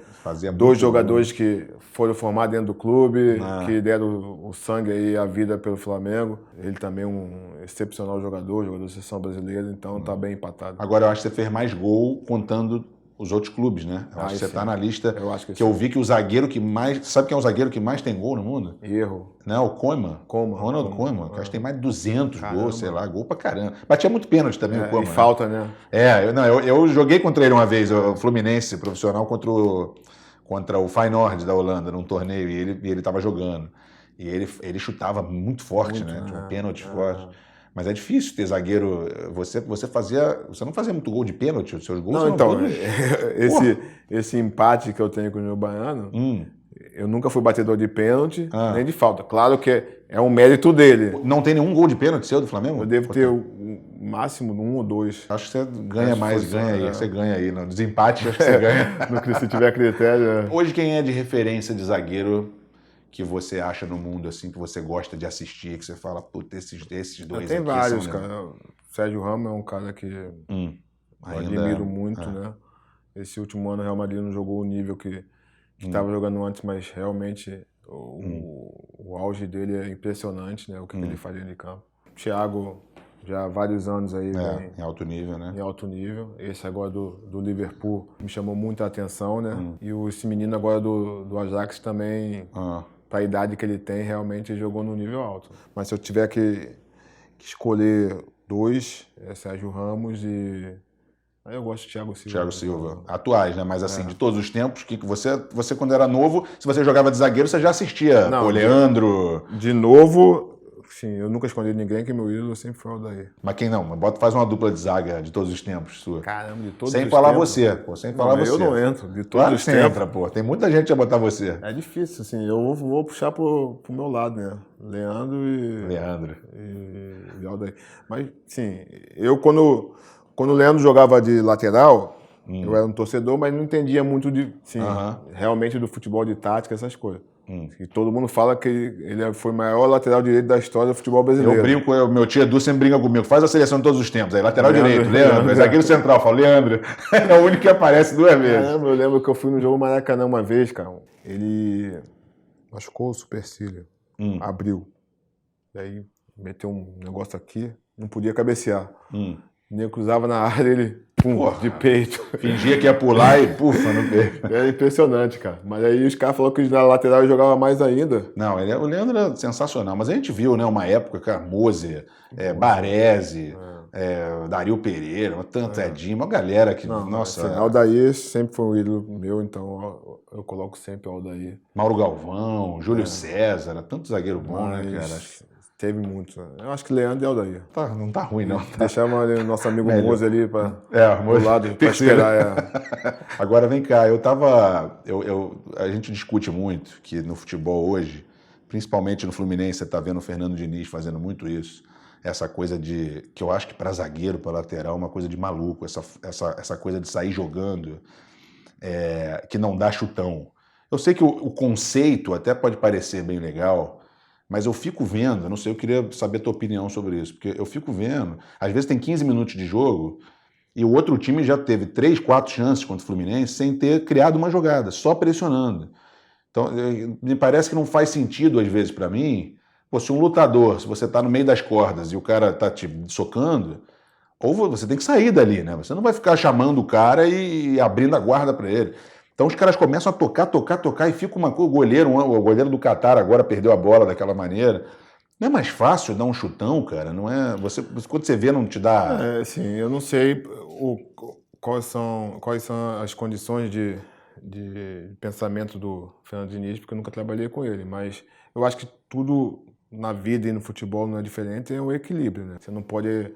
Dois jogadores que foram formados dentro do clube, que deram o sangue aí, a vida pelo Flamengo. Ele também é um excepcional jogador da seleção brasileira, então tá bem empatado. Agora, eu acho que você fez mais gol contando os outros clubes, né? Eu acho que você tá na lista. Eu acho que eu vi que o zagueiro que mais... Sabe quem é o zagueiro que mais tem gol no mundo? Erro. Não, o Koeman. Ronald Koeman, que acho que tem mais de 200 gols, sei lá, gol pra caramba. Batia muito pênalti também o Koeman. E falta, né? Eu joguei contra ele uma vez, o Fluminense profissional contra o Feyenoord da Holanda, num torneio, e ele tava jogando. E ele chutava muito forte, né? Tinha um pênalti forte. Mas é difícil ter zagueiro. Você não fazia muito gol de pênalti, os seus gols? Não, então, esse empate que eu tenho com o Júnior Baiano, eu nunca fui batedor de pênalti, nem de falta. Claro que é um mérito dele. Não tem nenhum gol de pênalti seu do Flamengo? Eu devo ter o máximo 1 ou 2. Acho que você ganha mais, você ganha aí. No desempate, acho que você ganha. Se tiver critério. Hoje, quem é de referência de zagueiro que você acha no mundo, assim, que você gosta de assistir, que você fala, puta, esses dois tem aqui vários, são... cara. O Sérgio Ramos é um cara que eu admiro muito, né? Esse último ano o Real Madrid não jogou o nível que estava jogando antes, mas realmente o auge dele é impressionante, né? O que ele faz dentro de campo. Thiago, já há vários anos aí. Em alto nível, né? Em alto nível. Esse agora do Liverpool me chamou muita atenção, né? E esse menino agora do Ajax também... Para a idade que ele tem, realmente jogou no nível alto. Mas se eu tiver que escolher 2, é Sérgio Ramos e... Aí eu gosto de Thiago Silva. Thiago Silva. Atuais, né? Mas assim, de todos os tempos, que você quando era novo, se você jogava de zagueiro, você já assistia o Leandro... De novo... Sim, eu nunca escondi ninguém, que meu ídolo sempre foi o Aldair. Mas quem não? Faz uma dupla de zaga de todos os tempos sua. Caramba, de todos os tempos. Sem falar você, pô. Sem falar você. Eu não entro, de todos os tempos. Entra, pô. Tem muita gente a botar você. É difícil, assim. Eu vou puxar pro meu lado, né? Leandro e Aldair. Mas, sim, eu quando o Leandro jogava de lateral, eu era um torcedor, mas não entendia muito realmente do futebol de tática, essas coisas. E todo mundo fala que ele foi o maior lateral direito da história do futebol brasileiro. Eu brinco, meu tio Edu sempre brinca comigo. Faz a seleção de todos os tempos. Aí, lateral direito, Leandro. Zagueiro central, fala, Leandro. É o único que aparece 2 vezes. Caramba, eu lembro que eu fui no jogo Maracanã uma vez, cara. Ele machucou o supercílio. Abriu. Daí meteu um negócio aqui, não podia cabecear. Nem cruzava na área, ele... de peito. Fingia que ia pular e pufa no peito. É impressionante, cara. Mas aí os caras falaram que na lateral ele jogava mais ainda. Não, o Leandro era sensacional. Mas a gente viu, né, uma época, cara, Moser, Baresi, Dario Pereira, Edinho, uma galera que, nossa... Assim, Aldair sempre foi um ídolo meu, então eu coloco sempre o Aldair. Mauro Galvão, Júlio César, tanto zagueiro bom, né, cara? Teve muito. Eu acho que Leandro e Aldair. Não tá ruim, não. Deixamos o nosso amigo Moser ali do lado para esperar. Agora, vem cá, a gente discute muito que no futebol hoje principalmente no Fluminense, você está vendo o Fernando Diniz fazendo muito isso. Essa coisa que eu acho que para zagueiro, para lateral, é uma coisa de maluco. Essa coisa de sair jogando, que não dá chutão. Eu sei que o conceito até pode parecer bem legal, mas eu fico vendo, não sei, eu queria saber a tua opinião sobre isso, porque eu fico vendo, às vezes tem 15 minutos de jogo e o outro time já teve 3, 4 chances contra o Fluminense sem ter criado uma jogada, só pressionando. Então, me parece que não faz sentido, às vezes, para mim, se um lutador, se você tá no meio das cordas e o cara tá te socando, ou você tem que sair dali, né? Você não vai ficar chamando o cara e abrindo a guarda para ele. Então os caras começam a tocar e fica uma coisa. O goleiro do Catar agora perdeu a bola daquela maneira. Não é mais fácil dar um chutão, cara? Não é? Quando você vê, não te dá. Sim, eu não sei quais são as condições de pensamento do Fernando Diniz, porque eu nunca trabalhei com ele, mas eu acho que tudo na vida e no futebol não é diferente, é o equilíbrio, né? Você não pode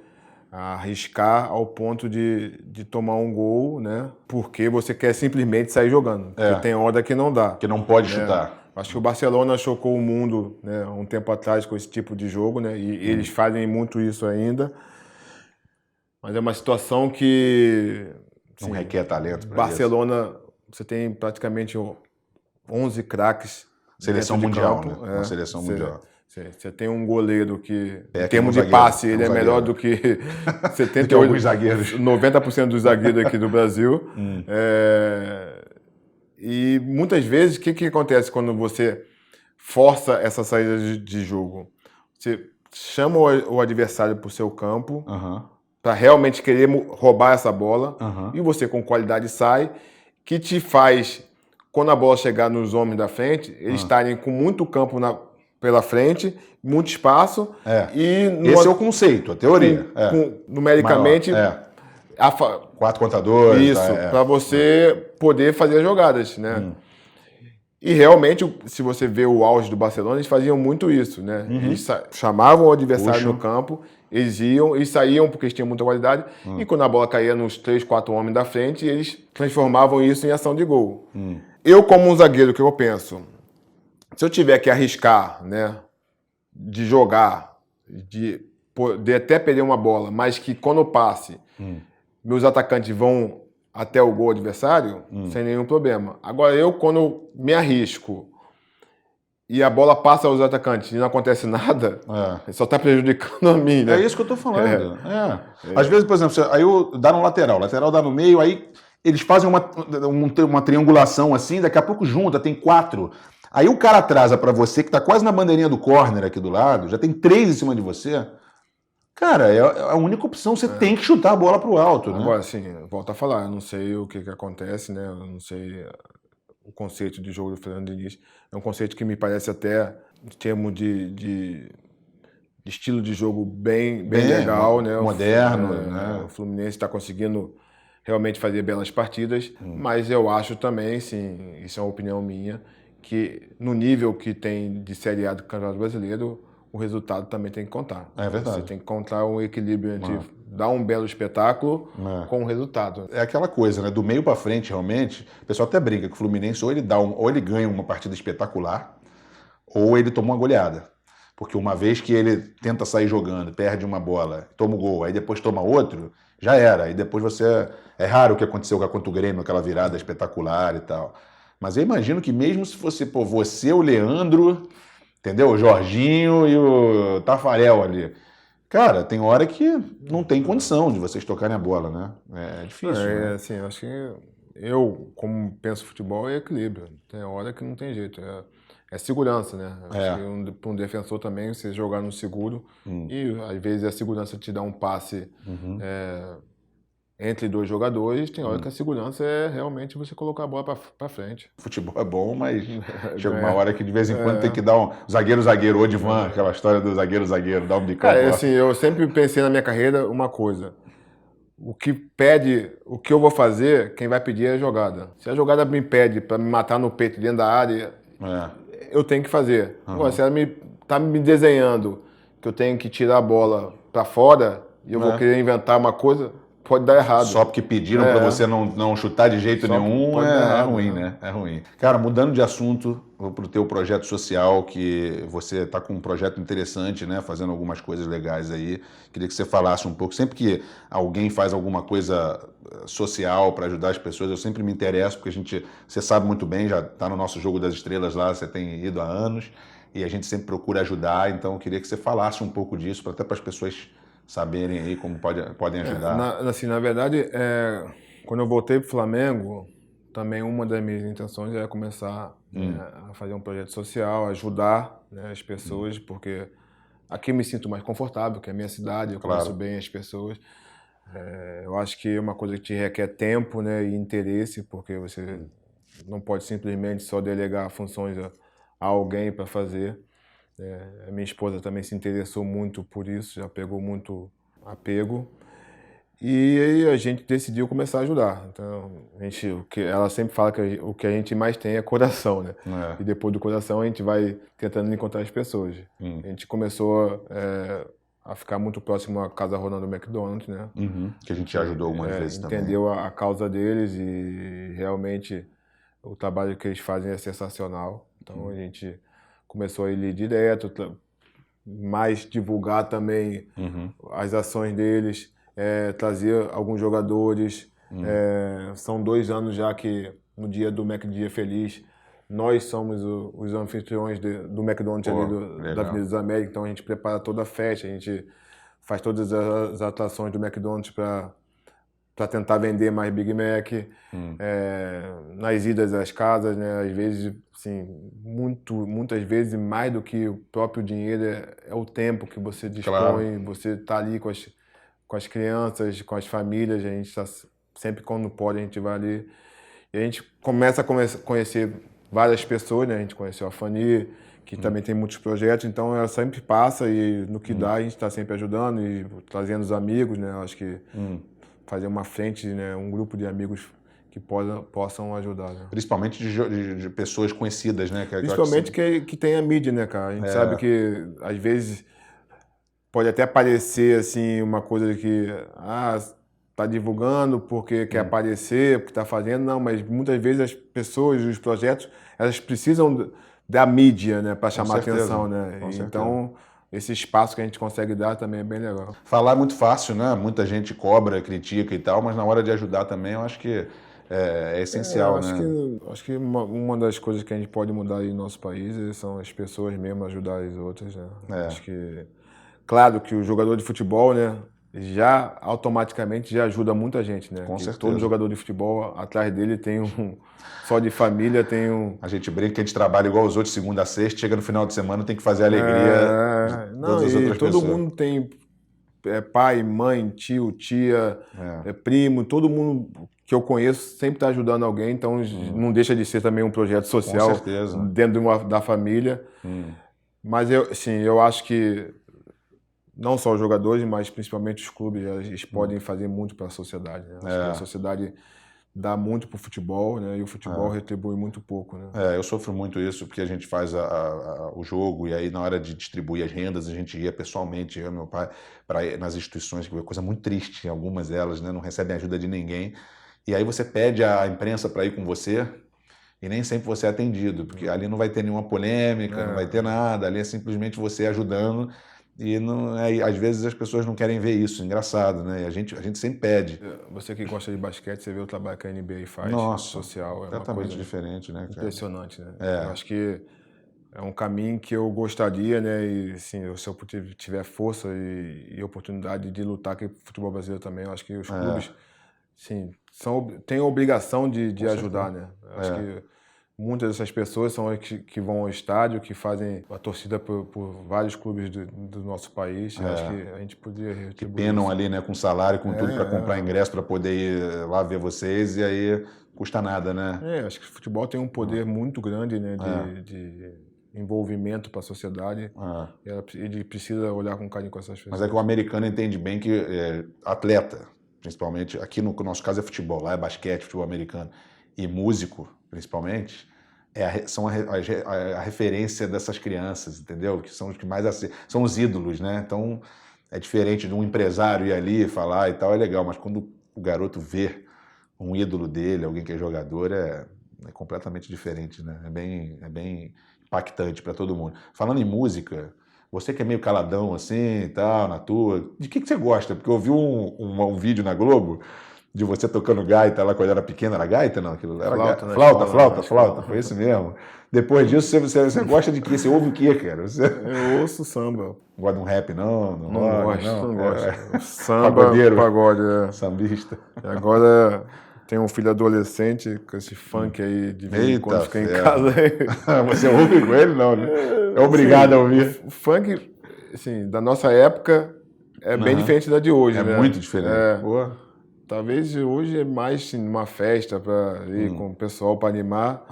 arriscar ao ponto de tomar um gol, né? Porque você quer simplesmente sair jogando. Porque tem hora que não dá. Que não pode chutar. Acho que o Barcelona chocou o mundo, né, um tempo atrás com esse tipo de jogo, né? E eles fazem muito isso ainda. Mas é uma situação que... Não requer talento. Barcelona, você tem praticamente 11 craques. Seleção mundial, né? Uma seleção mundial. Você tem um goleiro que, em termos de passe, ele é melhor do que 78 zagueiros. 90% dos zagueiros aqui do Brasil. E muitas vezes, o que acontece quando você força essa saída de jogo? Você chama o adversário para o seu campo, para realmente querer roubar essa bola, e você com qualidade sai, que te faz, quando a bola chegar nos homens da frente, eles estarem com muito campo pela frente, muito espaço. Esse é o conceito, a teoria. Numericamente, 4 contra 2. Isso, para você poder fazer as jogadas, né? E realmente, se você vê o auge do Barcelona, eles faziam muito isso, né? Eles chamavam o adversário no campo, eles iam e saíam porque eles tinham muita qualidade, e quando a bola caía nos 3, 4 homens da frente, eles transformavam isso em ação de gol. Eu, como um zagueiro, o que eu penso? Se eu tiver que arriscar, né, de jogar, de poder até perder uma bola, mas que quando eu passe, meus atacantes vão até o gol adversário, sem nenhum problema. Agora, quando eu me arrisco e a bola passa aos atacantes e não acontece nada, só está prejudicando a mim, né? É isso que eu estou falando. Às vezes, por exemplo, aí dá no lateral dá no meio, aí eles fazem uma triangulação assim, daqui a pouco junta, tem 4. Aí o cara atrasa para você, que tá quase na bandeirinha do corner aqui do lado, já tem 3 em cima de você. Cara, é a única opção, você tem que chutar a bola pro alto, né? Agora, assim, volto a falar, eu não sei o que acontece, né? Eu não sei o conceito de jogo do Fernando Diniz. É um conceito que me parece até, em termos de estilo de jogo, bem legal, né? Moderno, né? O Fluminense está conseguindo realmente fazer belas partidas, mas eu acho também, sim, isso é uma opinião minha, que no nível que tem de Série A do Campeonato Brasileiro, o resultado também tem que contar. É verdade. Você tem que encontrar um equilíbrio entre dar um belo espetáculo com o resultado. É aquela coisa, né? Do meio para frente, realmente, o pessoal até brinca que o Fluminense ou ele ganha uma partida espetacular, ou ele toma uma goleada. Porque uma vez que ele tenta sair jogando, perde uma bola, toma o gol, aí depois toma outro, já era. Aí depois você... É raro o que aconteceu contra o Grêmio, aquela virada espetacular e tal. Mas eu imagino que mesmo se fosse você, o Leandro, entendeu? O Jorginho e o Tafarel ali. Cara, tem hora que não tem condição de vocês tocarem a bola, né? É difícil. Né? Assim, acho que eu, como penso futebol, é equilíbrio. Tem hora que não tem jeito. É segurança, né? Acho que para um defensor também, você jogar no seguro, e às vezes a segurança te dá um passe entre 2 jogadores, tem hora que a segurança é realmente você colocar a bola para frente. Futebol é bom, mas chega uma hora que de vez em quando tem que dar um zagueiro, ou divã, aquela história do zagueiro, dar um bicão. Assim, eu sempre pensei na minha carreira uma coisa. O que eu vou fazer, quem vai pedir é a jogada. Se a jogada me pede para me matar no peito dentro da área, eu tenho que fazer. Agora, se ela tá me desenhando que eu tenho que tirar a bola para fora e eu vou querer inventar uma coisa, pode dar errado. Só porque pediram para você não chutar de jeito nenhum, é ruim, né? É ruim. Cara, mudando de assunto, vou pro teu projeto social, que você tá com um projeto interessante, né? Fazendo algumas coisas legais aí. Queria que você falasse um pouco. Sempre que alguém faz alguma coisa social para ajudar as pessoas, eu sempre me interesso, porque você sabe muito bem, já tá no nosso Jogo das Estrelas lá, você tem ido há anos, e a gente sempre procura ajudar, então eu queria que você falasse um pouco disso, até para as pessoas saberem aí como podem ajudar. Na verdade, quando eu voltei para o Flamengo, também uma das minhas intenções era começar a fazer um projeto social, ajudar, né, as pessoas, porque aqui eu me sinto mais confortável, que é a minha cidade, eu conheço bem as pessoas. Eu acho que é uma coisa que te requer tempo, né, e interesse, porque você não pode simplesmente só delegar funções a alguém para fazer. A minha esposa também se interessou muito por isso, já pegou muito apego. E aí a gente decidiu começar a ajudar. Então, ela sempre fala que o que a gente mais tem é coração, né? E depois do coração a gente vai tentando encontrar as pessoas. A gente começou a ficar muito próximo à Casa Ronald McDonald, né? Que a gente já ajudou algumas vezes também. Entendeu a causa deles e realmente o trabalho que eles fazem é sensacional. Então a gente começou a ir direto, mais divulgar também as ações deles, trazer alguns jogadores. São 2 anos já que no dia do Dia Feliz nós somos os anfitriões do McDonald's ali da Avenida das Américas, então a gente prepara toda a festa, a gente faz todas as atrações do McDonald's para tentar vender mais Big Mac, nas idas às casas, né? Às vezes, assim, muitas vezes mais do que o próprio dinheiro é o tempo que você dispõe, você tá ali com as crianças, com as famílias, a gente tá sempre quando pode a gente vai ali e a gente começa a conhecer várias pessoas, né? A gente conheceu a Fanny, que também tem muitos projetos, então ela sempre passa e no que dá a gente está sempre ajudando e trazendo os amigos, né? Eu acho que fazer uma frente, né, um grupo de amigos que possam ajudar. Né? Principalmente de pessoas conhecidas, né? Principalmente que tem a mídia, né, cara? A gente sabe que, às vezes, pode até parecer, assim, uma coisa que, tá divulgando porque quer aparecer, porque tá fazendo. Não, mas muitas vezes as pessoas, os projetos, elas precisam da mídia, né, para chamar atenção, né? Então, esse espaço que a gente consegue dar também é bem legal. Falar é muito fácil, né? Muita gente cobra, critica e tal, mas na hora de ajudar também eu acho que é essencial, né? Acho que uma das coisas que a gente pode mudar aí no nosso país são as pessoas mesmo ajudar as outras, né? Acho que, claro que o jogador de futebol, né, já automaticamente já ajuda muita gente, né? Com certeza. Todo jogador de futebol, atrás dele tem só de família tem um... A gente brinca que a gente trabalha igual os outros, segunda a sexta, chega no final de semana tem que fazer a alegria de todas as outras todo pessoas. mundo tem pai, mãe, tio, tia, primo, todo mundo que eu conheço sempre está ajudando alguém, então não deixa de ser também um projeto social dentro da família. Mas eu acho que não só os jogadores, mas principalmente os clubes, eles podem fazer muito para a sociedade. Né? Acho que a sociedade dá muito para o futebol, né? E o futebol retribui muito pouco. Né? Eu sofro muito isso, porque a gente faz o jogo e aí na hora de distribuir as rendas, a gente ia pessoalmente, eu e meu pai, nas instituições, que é coisa muito triste, algumas delas, né? Não recebem ajuda de ninguém. E aí você pede a imprensa para ir com você e nem sempre você é atendido, porque ali não vai ter nenhuma polêmica, não vai ter nada, ali é simplesmente você ajudando. E não, às vezes as pessoas não querem ver isso, engraçado, né? E a gente sempre pede. Você que gosta de basquete, você vê o trabalho que a NBA faz, social, é completamente uma coisa diferente, né, cara? Impressionante, né? Eu acho que é um caminho que eu gostaria, né? E assim, se eu tiver força e oportunidade de lutar aqui pro futebol brasileiro também, eu acho que os clubes, sim, têm a obrigação de ajudar, né? Eu acho que muitas dessas pessoas são as que vão ao estádio, que fazem a torcida por vários clubes do nosso país. Eu acho que a gente poderia retribuir. Que penam ali, né, com salário, com tudo para comprar ingresso para poder ir lá ver vocês e aí custa nada, né? Acho que o futebol tem um poder muito grande, né, de envolvimento para a sociedade. Ele precisa olhar com carinho com essas pessoas. Mas é que o americano entende bem que atleta, principalmente, aqui no nosso caso é futebol, lá é basquete, futebol americano, e músico, principalmente, são a referência dessas crianças, entendeu? Que são os que mais são os ídolos, né? Então, é diferente de um empresário ir ali falar e tal, é legal, mas quando o garoto vê um ídolo dele, alguém que é jogador, é completamente diferente, né? É bem impactante para todo mundo. Falando em música, você que é meio caladão assim e tal, na tua, de que você gosta? Porque eu vi um vídeo na Globo de você tocando gaita lá quando era pequena. Era gaita, não? Aquilo era Flauta, né? Flauta, foi isso mesmo. Depois disso, você gosta de quê? Você ouve o quê, cara? Eu ouço samba. Gosta de um rap, não? Não gosto. Samba, Pagodeiro. Pagode, Sambista. E agora tem um filho adolescente com esse funk aí, de vez em quando fica em casa. Você ouve com ele, não, né? É obrigado a ouvir. O funk, assim, da nossa época é bem diferente da de hoje, né? É muito diferente. Boa. Talvez hoje é mais assim, uma festa para ir com o pessoal para animar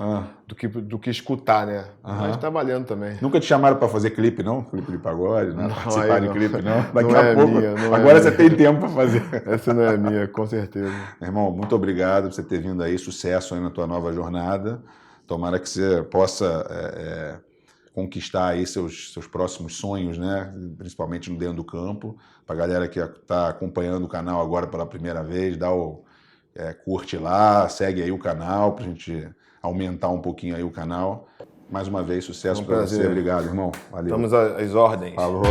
do que escutar, né? Mas trabalhando também. Nunca te chamaram para fazer clipe, não? Clipe de pagode, não? Participar de clipe, não? Daqui não a pouco. Agora você tem tempo para fazer. Essa não é minha, com certeza. Meu irmão, muito obrigado por você ter vindo aí. Sucesso aí na tua nova jornada. Tomara que você possa conquistar aí seus próximos sonhos, né? Principalmente no dentro do campo. Para a galera que está acompanhando o canal agora pela primeira vez, curte lá, segue aí o canal para a gente aumentar um pouquinho aí o canal. Mais uma vez, sucesso para você. Obrigado, irmão. Valeu. Estamos às ordens. Falou.